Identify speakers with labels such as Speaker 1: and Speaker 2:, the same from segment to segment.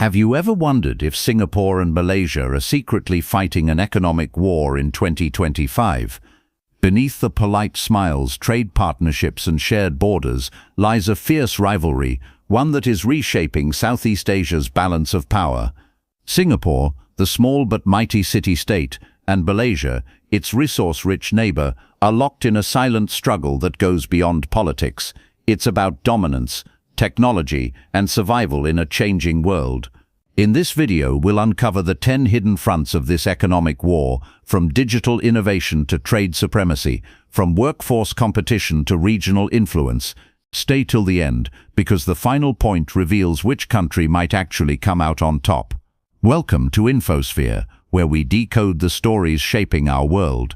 Speaker 1: Have you ever wondered if Singapore and Malaysia are secretly fighting an economic war in 2025? Beneath the polite smiles, trade partnerships and shared borders lies a fierce rivalry, one that is reshaping Southeast Asia's balance of power. Singapore, the small but mighty city-state, and Malaysia, its resource-rich neighbor, are locked in a silent struggle that goes beyond politics. It's about dominance, technology, and survival in a changing world. In this video, we'll uncover the 10 hidden fronts of this economic war, from digital innovation to trade supremacy, from workforce competition to regional influence. Stay till the end, because the final point reveals which country might actually come out on top. Welcome to infoSphere, where we decode the stories shaping our world.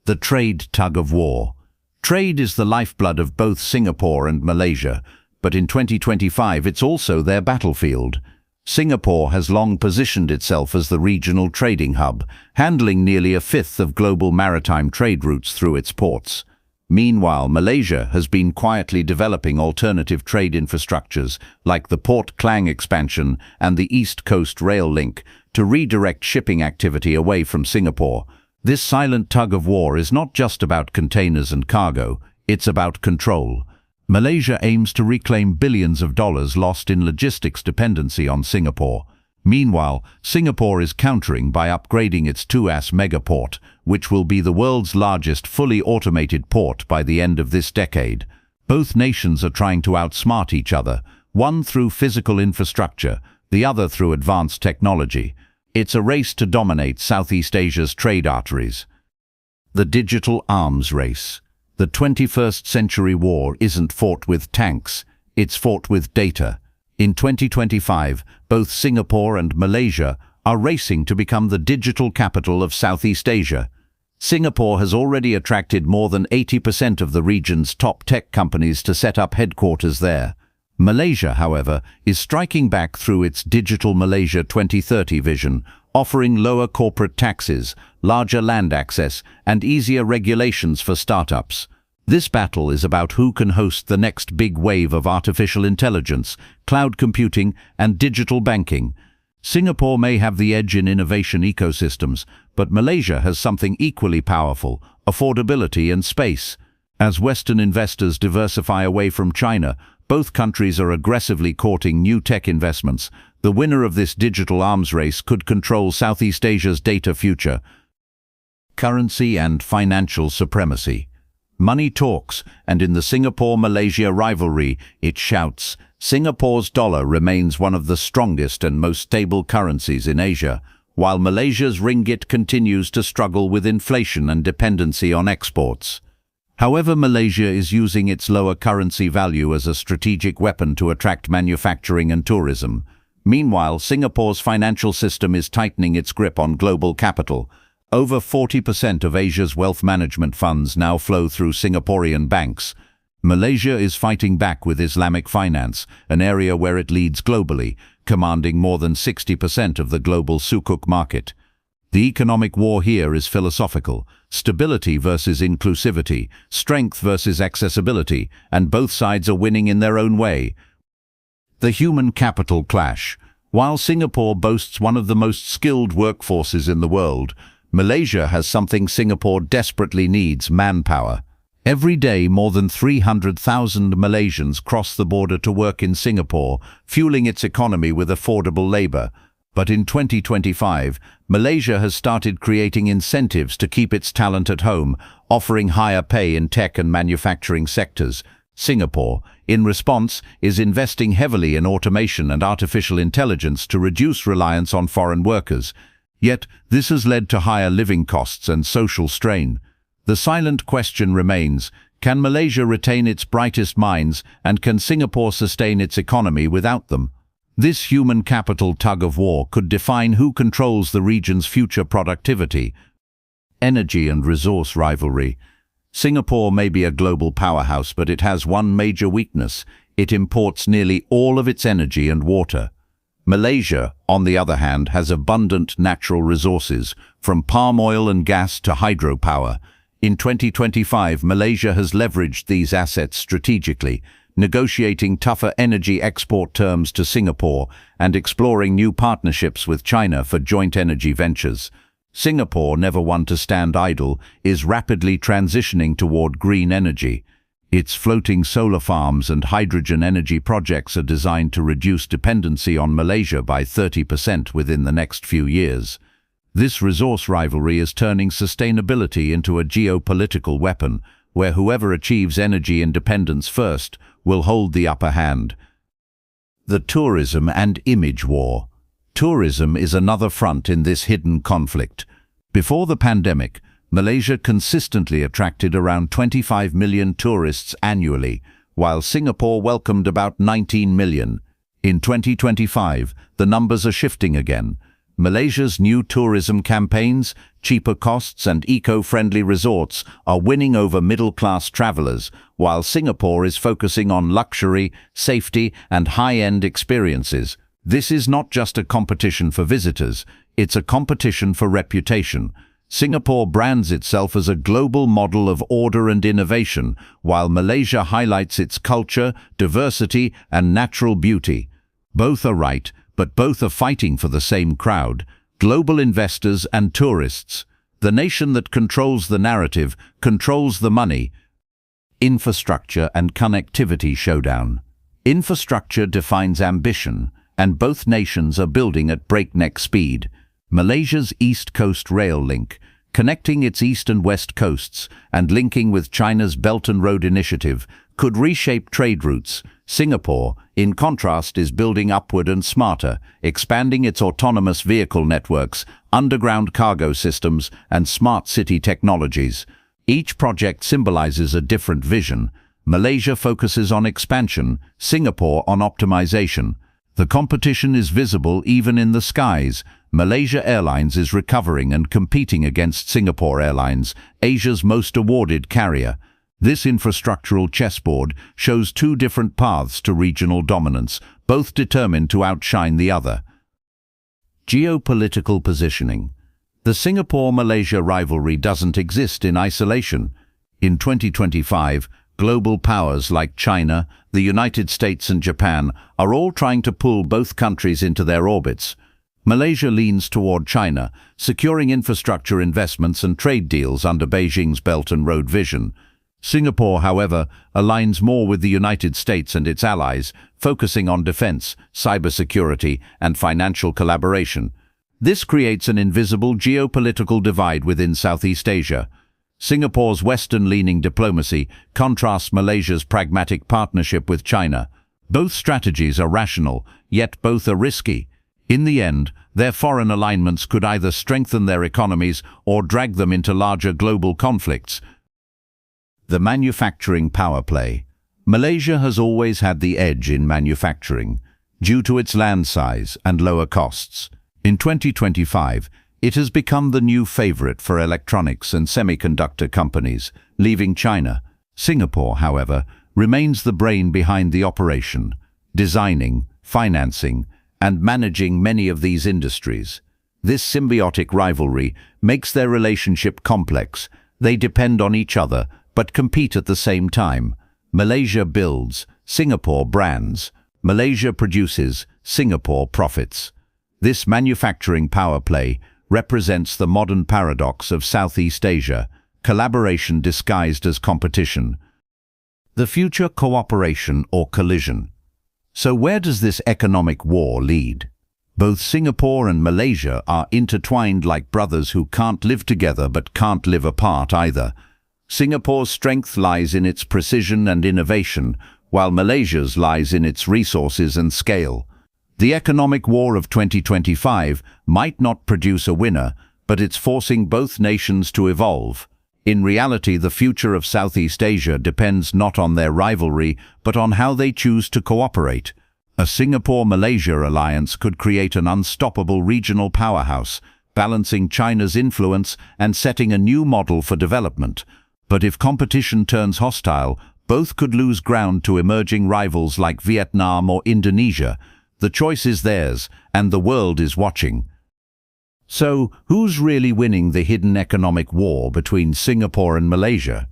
Speaker 1: The trade tug-of-war. Trade is the lifeblood of both Singapore and Malaysia, but in 2025 it's also their battlefield. Singapore has long positioned itself as the regional trading hub, handling nearly a fifth of global maritime trade routes through its ports. Meanwhile, Malaysia has been quietly developing alternative trade infrastructures like the Port Klang expansion and the East Coast Rail Link to redirect shipping activity away from Singapore. This silent tug-of-war is not just about containers and cargo, it's about control. Malaysia aims to reclaim billions of dollars lost in logistics dependency on Singapore. Meanwhile, Singapore is countering by upgrading its Tuas megaport, which will be the world's largest fully automated port by the end of this decade. Both nations are trying to outsmart each other, one through physical infrastructure, the other through advanced technology. It's a race to dominate Southeast Asia's trade arteries. The digital arms race. The 21st century war isn't fought with tanks, it's fought with data. In 2025, both Singapore and Malaysia are racing to become the digital capital of Southeast Asia. Singapore has already attracted more than 80% of the region's top tech companies to set up headquarters there. Malaysia, however, is striking back through its Digital Malaysia 2030 vision, offering lower corporate taxes, larger land access, and easier regulations for startups. This battle is about who can host the next big wave of artificial intelligence, cloud computing, and digital banking. Singapore may have the edge in innovation ecosystems, but Malaysia has something equally powerful: affordability and space. As Western investors diversify away from China, both countries are aggressively courting new tech investments. The winner of this digital arms race could control Southeast Asia's data future. Currency and financial supremacy. Money talks, and in the Singapore-Malaysia rivalry, it shouts. Singapore's dollar remains one of the strongest and most stable currencies in Asia, while Malaysia's ringgit continues to struggle with inflation and dependency on exports. However, Malaysia is using its lower currency value as a strategic weapon to attract manufacturing and tourism. Meanwhile, Singapore's financial system is tightening its grip on global capital. Over 40% of Asia's wealth management funds now flow through Singaporean banks. Malaysia is fighting back with Islamic finance, an area where it leads globally, commanding more than 60% of the global sukuk market. The economic war here is philosophical: stability versus inclusivity, strength versus accessibility, and both sides are winning in their own way. The human capital clash. While Singapore boasts one of the most skilled workforces in the world, Malaysia has something Singapore desperately needs: manpower. Every day, more than 300,000 Malaysians cross the border to work in Singapore, fueling its economy with affordable labor. But in 2025, Malaysia has started creating incentives to keep its talent at home, offering higher pay in tech and manufacturing sectors. Singapore, in response, is investing heavily in automation and artificial intelligence to reduce reliance on foreign workers. Yet, this has led to higher living costs and social strain. The silent question remains: can Malaysia retain its brightest minds, and can Singapore sustain its economy without them? This human capital tug-of-war could define who controls the region's future productivity. Energy and resource rivalry. Singapore may be a global powerhouse, but it has one major weakness: it imports nearly all of its energy and water. Malaysia, on the other hand, has abundant natural resources, from palm oil and gas to hydropower. In 2025, Malaysia has leveraged these assets strategically, negotiating tougher energy export terms to Singapore and exploring new partnerships with China for joint energy ventures. Singapore, never one to stand idle, is rapidly transitioning toward green energy. Its floating solar farms and hydrogen energy projects are designed to reduce dependency on Malaysia by 30% within the next few years. This resource rivalry is turning sustainability into a geopolitical weapon, where whoever achieves energy independence first will hold the upper hand. The tourism and image war. Tourism is another front in this hidden conflict. Before the pandemic, Malaysia consistently attracted around 25 million tourists annually, while Singapore welcomed about 19 million. In 2025, the numbers are shifting again. Malaysia's new tourism campaigns, cheaper costs and eco-friendly resorts are winning over middle-class travelers, while Singapore is focusing on luxury, safety and high-end experiences. This is not just a competition for visitors, it's a competition for reputation. Singapore brands itself as a global model of order and innovation, while Malaysia highlights its culture, diversity and natural beauty. Both are right, but both are fighting for the same crowd, global investors and tourists. The nation that controls the narrative controls the money. Infrastructure and connectivity showdown. Infrastructure defines ambition, and both nations are building at breakneck speed. Malaysia's East Coast Rail Link, connecting its east and west coasts and linking with China's Belt and Road Initiative, could reshape trade routes. Singapore, in contrast, is building upward and smarter, expanding its autonomous vehicle networks, underground cargo systems, and smart city technologies. Each project symbolizes a different vision. Malaysia focuses on expansion, Singapore on optimization. The competition is visible even in the skies. Malaysia Airlines is recovering and competing against Singapore Airlines, Asia's most awarded carrier. This infrastructural chessboard shows two different paths to regional dominance, both determined to outshine the other. Geopolitical positioning. The Singapore-Malaysia rivalry doesn't exist in isolation. In 2025, global powers like China, the United States and Japan are all trying to pull both countries into their orbits. Malaysia leans toward China, securing infrastructure investments and trade deals under Beijing's Belt and Road vision. Singapore, however, aligns more with the United States and its allies, focusing on defense, cybersecurity, and financial collaboration. This creates an invisible geopolitical divide within Southeast Asia. Singapore's Western-leaning diplomacy contrasts Malaysia's pragmatic partnership with China. Both strategies are rational, yet both are risky. In the end, their foreign alignments could either strengthen their economies or drag them into larger global conflicts. The manufacturing power play. Malaysia has always had the edge in manufacturing, due to its land size and lower costs. In 2025, it has become the new favorite for electronics and semiconductor companies, leaving China. Singapore, however, remains the brain behind the operation, designing, financing, and managing many of these industries. This symbiotic rivalry makes their relationship complex. They depend on each other, but compete at the same time. Malaysia builds, Singapore brands. Malaysia produces, Singapore profits. This manufacturing power play represents the modern paradox of Southeast Asia, collaboration disguised as competition. The future cooperation or collision. So where does this economic war lead? Both Singapore and Malaysia are intertwined like brothers who can't live together but can't live apart either. Singapore's strength lies in its precision and innovation, while Malaysia's lies in its resources and scale. The economic war of 2025 might not produce a winner, but it's forcing both nations to evolve. In reality, the future of Southeast Asia depends not on their rivalry, but on how they choose to cooperate. A Singapore-Malaysia alliance could create an unstoppable regional powerhouse, balancing China's influence and setting a new model for development. But if competition turns hostile, both could lose ground to emerging rivals like Vietnam or Indonesia. The choice is theirs, and the world is watching. So, who's really winning the hidden economic war between Singapore and Malaysia?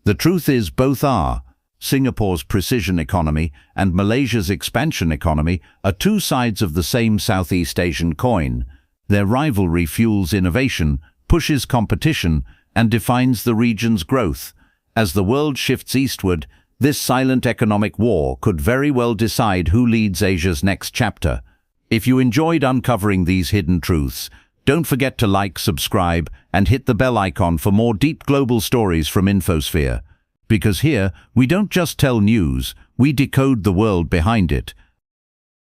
Speaker 1: The truth is both are. Singapore's precision economy and Malaysia's expansion economy are two sides of the same Southeast Asian coin. Their rivalry fuels innovation, pushes competition, and defines the region's growth. As the world shifts eastward, this silent economic war could very well decide who leads Asia's next chapter. If you enjoyed uncovering these hidden truths, don't forget to like, subscribe, and hit the bell icon for more deep global stories from infoSphere. Because here, we don't just tell news, we decode the world behind it.